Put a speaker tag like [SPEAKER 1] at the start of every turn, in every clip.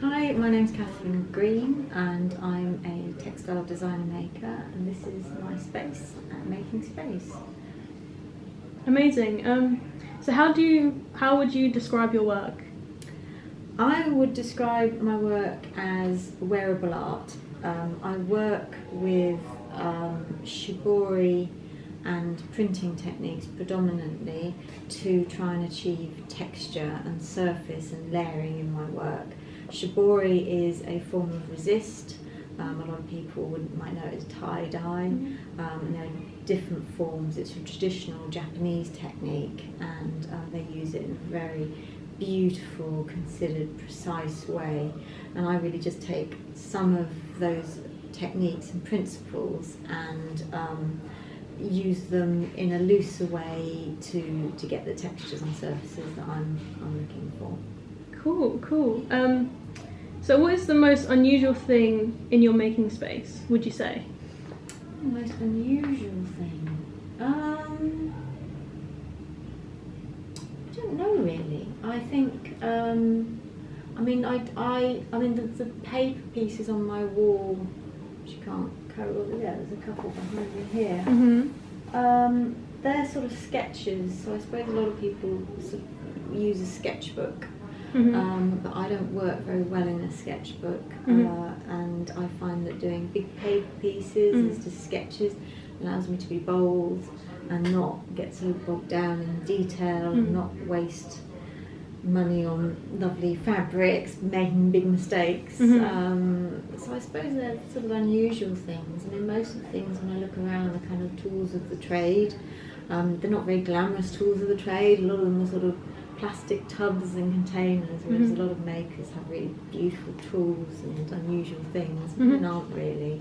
[SPEAKER 1] Hi, my name's Kathryn Green and I'm a textile designer maker, and this is my space at Making Space.
[SPEAKER 2] Amazing. So how would you describe your work?
[SPEAKER 1] I would describe my work as wearable art. I work with Shibori and printing techniques predominantly to try and achieve texture and surface and layering in my work. Shibori is a form of resist. A lot of people might know it as tie-dye, and there are different forms. It's a traditional Japanese technique, and they use it in a very beautiful, considered, precise way. And I really just take some of those techniques and principles and use them in a looser way to get the textures and surfaces that I'm looking for.
[SPEAKER 2] Cool. So what is the most unusual thing in your making space, would you say?
[SPEAKER 1] The most unusual thing? I don't know really. I think, the paper pieces on my wall, which you can't cover, there's a couple behind me here.
[SPEAKER 2] Mm-hmm.
[SPEAKER 1] They're sort of sketches, so I suppose a lot of people sort of use a sketchbook.
[SPEAKER 2] Mm-hmm.
[SPEAKER 1] But I don't work very well in a sketchbook, and I find that doing big paper pieces as just sketches allows me to be bold and not get so bogged down in detail and not waste money on lovely fabrics, making big mistakes. So I suppose they're sort of unusual things. I mean, most of the things when I look around are kind of tools of the trade. They're not very glamorous tools of the trade. A lot of them are sort of plastic tubs and containers, whereas a lot of makers have really beautiful tools and unusual things, but mine aren't really.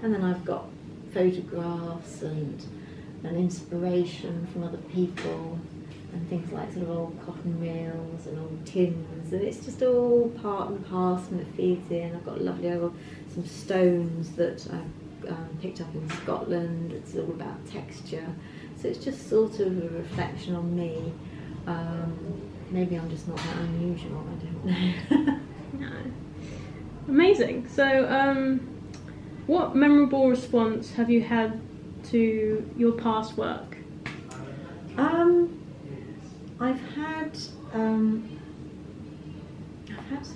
[SPEAKER 1] And then I've got photographs and inspiration from other people and things like sort of old cotton reels and old tins, and it's just all part and parcel and it feeds in. I've got some stones that I've picked up in Scotland. It's all about texture, so it's just sort of a reflection on me. Maybe I'm just not that unusual, I don't know.
[SPEAKER 2] No. Amazing. So what memorable response have you had to your past work?
[SPEAKER 1] I've had some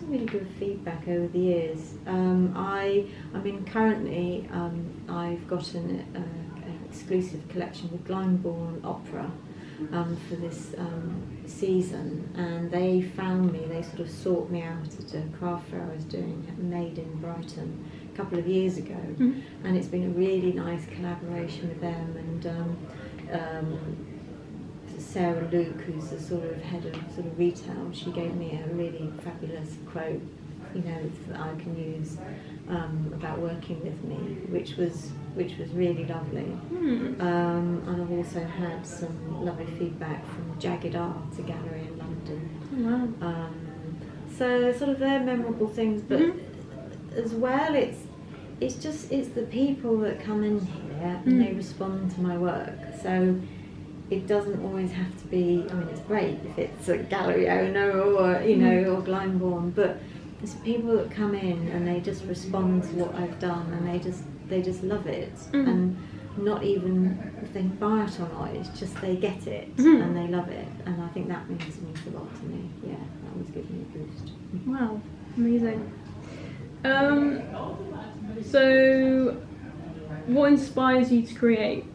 [SPEAKER 1] really good feedback over the years. Currently I've got an exclusive collection with Glyndebourne Opera for this season, and they found me. They sort of sought me out at a craft fair I was doing at Made in Brighton a couple of years ago, and it's been a really nice collaboration with them and. Sarah Luke, who's the sort of head of sort of retail, she gave me a really fabulous quote, that I can use about working with me, which was really lovely. And I've also had some lovely feedback from Jagged Art, a gallery in London.
[SPEAKER 2] Wow.
[SPEAKER 1] So sort of they're memorable things, but as well, it's the people that come in here and they respond to my work. So it doesn't always have to be, it's great if it's a gallery owner or, or Glyndebourne, but it's people that come in and they just respond to what I've done, and they just love it. And not even if they buy it or not, it's just they get it and they love it. And I think that means a lot to me. Yeah, that always gives me a boost.
[SPEAKER 2] Wow, amazing. So what inspires you to create?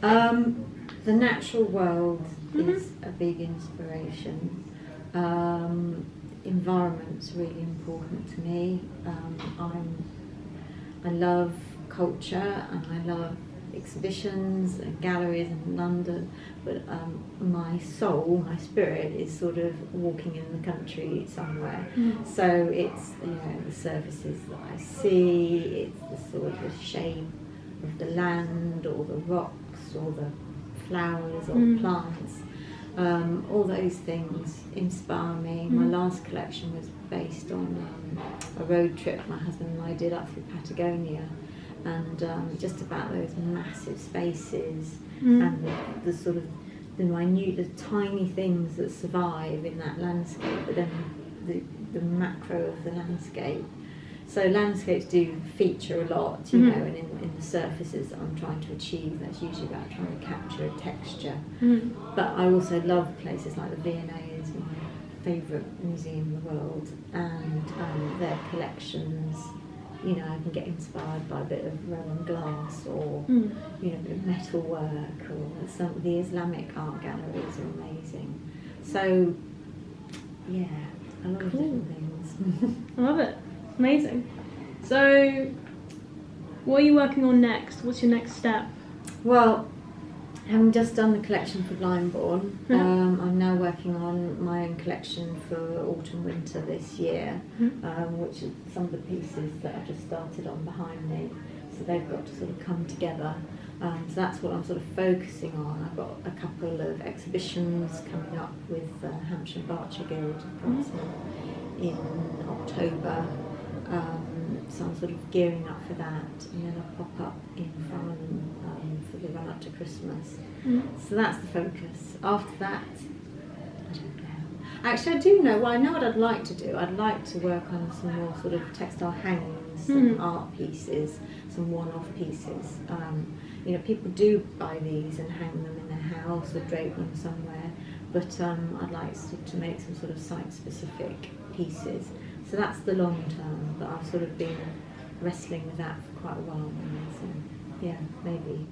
[SPEAKER 1] The natural world is a big inspiration. Environment's really important to me. I love culture and I love exhibitions and galleries in London, but my soul, my spirit is sort of walking in the country somewhere. So it's the surfaces that I see, it's the sort of shape of the land or the rocks or the flowers or plants. All those things inspire me. My last collection was based on a road trip my husband and I did up through Patagonia, and just about those massive spaces and the sort of the minute, the tiny things that survive in that landscape, but then the macro of the landscape. So landscapes do feature a lot, you know, and in the surfaces that I'm trying to achieve, that's usually about trying to capture a texture. But I also love places like the V&A is my favourite museum in the world, and their collections, you know, I can get inspired by a bit of Rowan glass or, you know, a bit of metal work, or some of the Islamic art galleries are amazing. So, yeah, a lot of different things.
[SPEAKER 2] I love it. Amazing. So, what are you working on next? What's your next step?
[SPEAKER 1] Well, having just done the collection for Blindborn, I'm now working on my own collection for autumn-winter this year, which are some of the pieces that I've just started on behind me. So they've got to sort of come together. So that's what I'm sort of focusing on. I've got a couple of exhibitions coming up with Hampshire Berkshire Guild in October. So I'm sort of gearing up for that, and then I'll pop up in Farnham for the run up to Christmas. So that's the focus. After that, I don't know. Actually, I do know. Well, I know what I'd like to do. I'd like to work on some more sort of textile hangings, some art pieces, some one-off pieces. You know, people do buy these and hang them in their house or drape them somewhere, but I'd like to make some sort of site-specific pieces. So that's the long term, but I've sort of been wrestling with that for quite a while now. So yeah, maybe